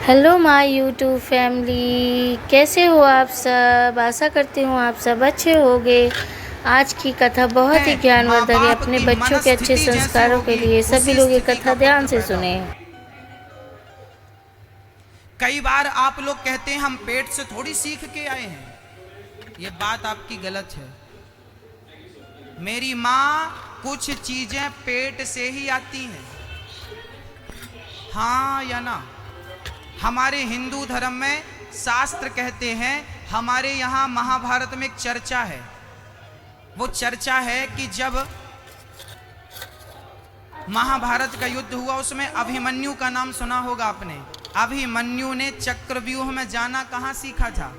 Hello my YouTube family, कैसे हो आप सब। आशा करती हूँ आप सब अच्छे होंगे। आज की कथा बहुत ही है माँ ज्ञानवर्धक है। बाप अपने की बच्चों के अच्छे मनस्थिति जैसी संस्कारों के होगी लिए सभी उसी लोग ये स्थिति कथा का ध्यान पुत्र से पैदा सुने। होगा। कई बार आप लोग कहते हैं हम पेट से थोड़ी सीख के आए हैं। ये बात आपकी गलत है। मेरी माँ कुछ चीजें पेट से ही आती हैं। हाँ या ना। हमारे हिंदू धर्म में शास्त्र कहते हैं, हमारे यहाँ महाभारत में एक चर्चा है। वो चर्चा है कि जब महाभारत का युद्ध हुआ उसमें अभिमन्यु का नाम सुना होगा आपने। अभिमन्यु ने चक्रव्यूह में जाना कहां सीखा था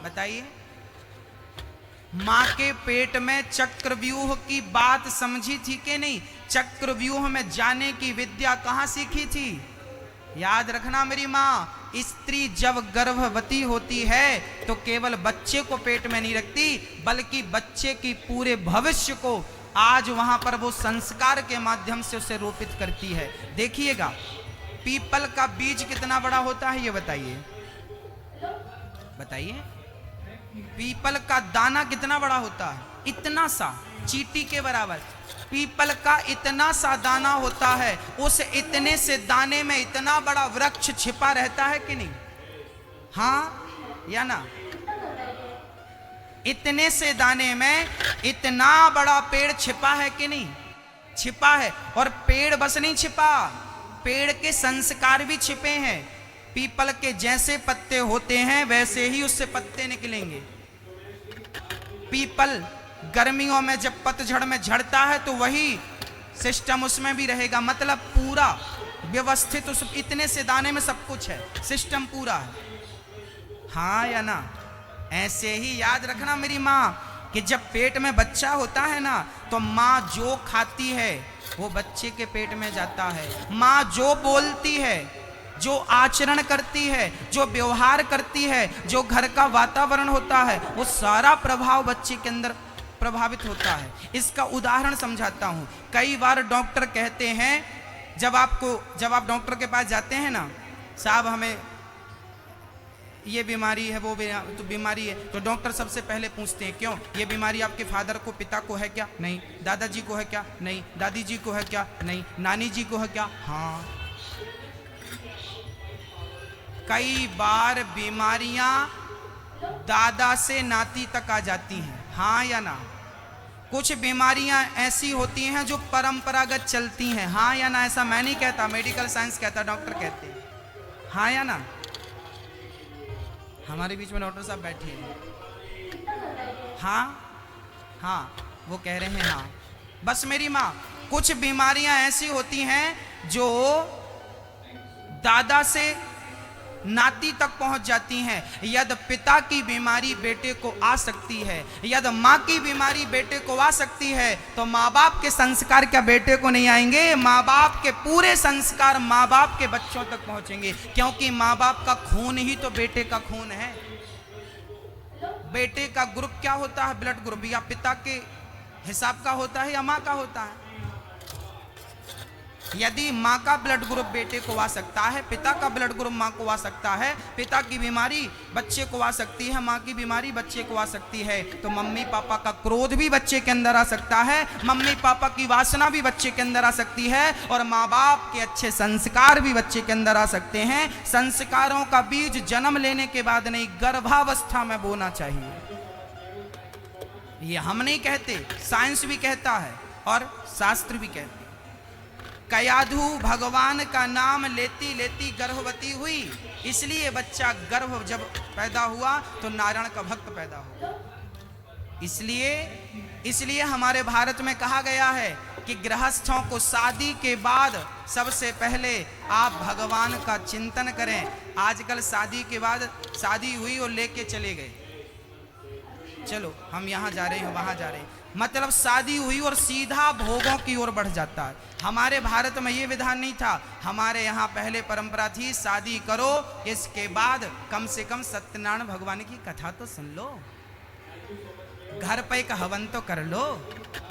बताइए। मां के पेट में चक्रव्यूह की बात समझी थी कि नहीं? चक्रव्यूह में जाने की विद्या कहां सीखी थी? याद रखना मेरी माँ, स्त्री जब गर्भवती होती है तो केवल बच्चे को पेट में नहीं रखती, बल्कि बच्चे की पूरे भविष्य को आज वहां पर वो संस्कार के माध्यम से उसे रोपित करती है। देखिएगा, पीपल का बीज कितना बड़ा होता है ये बताइए। बताइए, पीपल का दाना कितना बड़ा होता है? इतना सा, चींटी के बराबर। पीपल का इतना सा दाना होता है, उस इतने से दाने में इतना बड़ा वृक्ष छिपा रहता है कि नहीं? हाँ या ना? इतने से दाने में इतना बड़ा पेड़ छिपा है कि नहीं? छिपा है। और पेड़ बस नहीं छिपा, पेड़ के संस्कार भी छिपे हैं। पीपल के जैसे पत्ते होते हैं वैसे ही उससे पत्ते निकलेंगे। पीपल गर्मियों में जब पतझड़ में झड़ता है तो वही सिस्टम उसमें भी रहेगा। मतलब पूरा व्यवस्थित, उस इतने से दाने में सब कुछ है, सिस्टम पूरा है। हाँ या ना? ऐसे ही याद रखना मेरी माँ कि जब पेट में बच्चा होता है ना तो माँ जो खाती है वो बच्चे के पेट में जाता है। माँ जो बोलती है, जो आचरण करती है, जो व्यवहार करती है, जो घर का वातावरण होता है, वो सारा प्रभाव बच्चे के अंदर प्रभावित होता है। इसका उदाहरण समझाता हूं। कई बार डॉक्टर कहते हैं, जब आप डॉक्टर के पास जाते हैं ना, साहब हमें ये बीमारी है, वो तो बीमारी है, तो डॉक्टर सबसे पहले पूछते हैं क्यों? ये बीमारी आपके फादर को, पिता को है क्या? नहीं। दादाजी को है क्या? नहीं। दादी जी को है क्या? नहीं। नानी जी को है क्या? हाँ। कई बार बीमारियां दादा से नाती तक आ जाती हैं। हाँ या ना? कुछ बीमारियां ऐसी होती हैं जो परंपरागत चलती हैं। हाँ या ना? ऐसा मैं नहीं कहता, मेडिकल साइंस कहता, डॉक्टर कहते हैं। हाँ या ना? हमारे बीच में डॉक्टर साहब बैठे हैं। हाँ हाँ, वो कह रहे हैं हाँ। बस मेरी माँ, कुछ बीमारियां ऐसी होती हैं जो दादा से नाती तक पहुंच जाती हैं। यदि पिता की बीमारी बेटे को आ सकती है, यदि माँ की बीमारी बेटे को आ सकती है, तो माँ बाप के संस्कार क्या बेटे को नहीं आएंगे? माँ बाप के पूरे संस्कार माँ बाप के बच्चों तक पहुंचेंगे, क्योंकि माँ बाप का खून ही तो बेटे का खून है। बेटे का ग्रुप क्या होता है? ब्लड ग्रुप या पिता के हिसाब का होता है या माँ का होता है? यदि माँ का ब्लड ग्रुप बेटे को आ सकता है, पिता का ब्लड ग्रुप माँ को आ सकता है, पिता की बीमारी बच्चे को आ सकती है, माँ की बीमारी बच्चे को आ सकती है, तो मम्मी पापा का क्रोध भी बच्चे के अंदर आ सकता है, मम्मी पापा की वासना भी बच्चे के अंदर आ सकती है, और माँ बाप के अच्छे संस्कार भी बच्चे के अंदर आ सकते हैं। संस्कारों का बीज जन्म लेने के बाद नहीं, गर्भावस्था में बोना चाहिए। ये हम नहीं कहते, साइंस भी कहता है और शास्त्र भी कहते हैं। कयाधु भगवान का नाम लेती लेती गर्भवती हुई, इसलिए बच्चा गर्भ जब पैदा हुआ तो नारायण का भक्त पैदा हुआ। इसलिए हमारे भारत में कहा गया है कि गृहस्थों को शादी के बाद सबसे पहले आप भगवान का चिंतन करें। आजकल शादी के बाद शादी हुई और लेके चले गए, चलो हम यहाँ जा रहे हैं वहाँ जा रहे हैं, मतलब शादी हुई और सीधा भोगों की ओर बढ़ जाता है। हमारे भारत में ये विधान नहीं था। हमारे यहाँ पहले परंपरा थी, शादी करो, इसके बाद कम से कम सत्यनारायण भगवान की कथा तो सुन लो। घर पे एक हवन तो कर लो,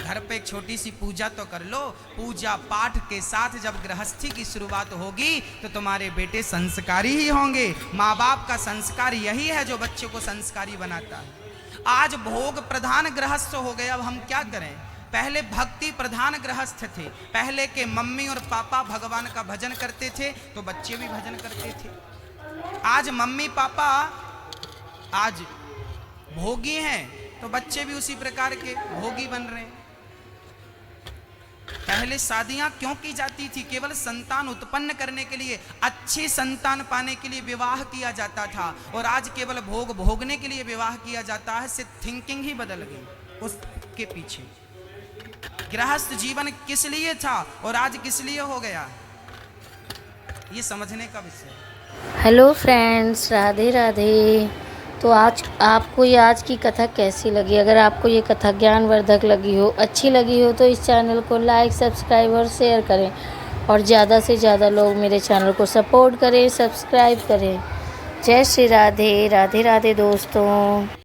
घर पे एक छोटी सी पूजा तो कर लो। पूजा पाठ के साथ जब गृहस्थी की शुरुआत होगी तो तुम्हारे बेटे संस्कारी ही होंगे। माँ बाप का संस्कार यही है जो बच्चे को संस्कारी बनाता है। आज भोग प्रधान गृहस्थ हो गए, अब हम क्या करें। पहले भक्ति प्रधान गृहस्थ थे। पहले के मम्मी और पापा भगवान का भजन करते थे तो बच्चे भी भजन करते थे। आज मम्मी पापा आज भोगी हैं तो बच्चे भी उसी प्रकार के भोगी बन रहे हैं। पहले शादियां क्यों की जाती थी? केवल संतान उत्पन्न करने के लिए, अच्छी संतान पाने के लिए विवाह किया जाता था। और आज केवल भोग भोगने के लिए विवाह किया जाता है। से थिंकिंग ही बदल गई उसके पीछे। गृहस्थ जीवन किस लिए था और आज किस लिए हो गया, ये समझने का विषय है। Hello friends, Radhe Radhe. तो आज आपको ये आज की कथा कैसी लगी? अगर आपको ये कथा ज्ञानवर्धक लगी हो, अच्छी लगी हो, तो इस चैनल को लाइक, सब्सक्राइब और शेयर करें और ज़्यादा से ज़्यादा लोग मेरे चैनल को सपोर्ट करें, सब्सक्राइब करें। जय श्री राधे, राधे राधे दोस्तों।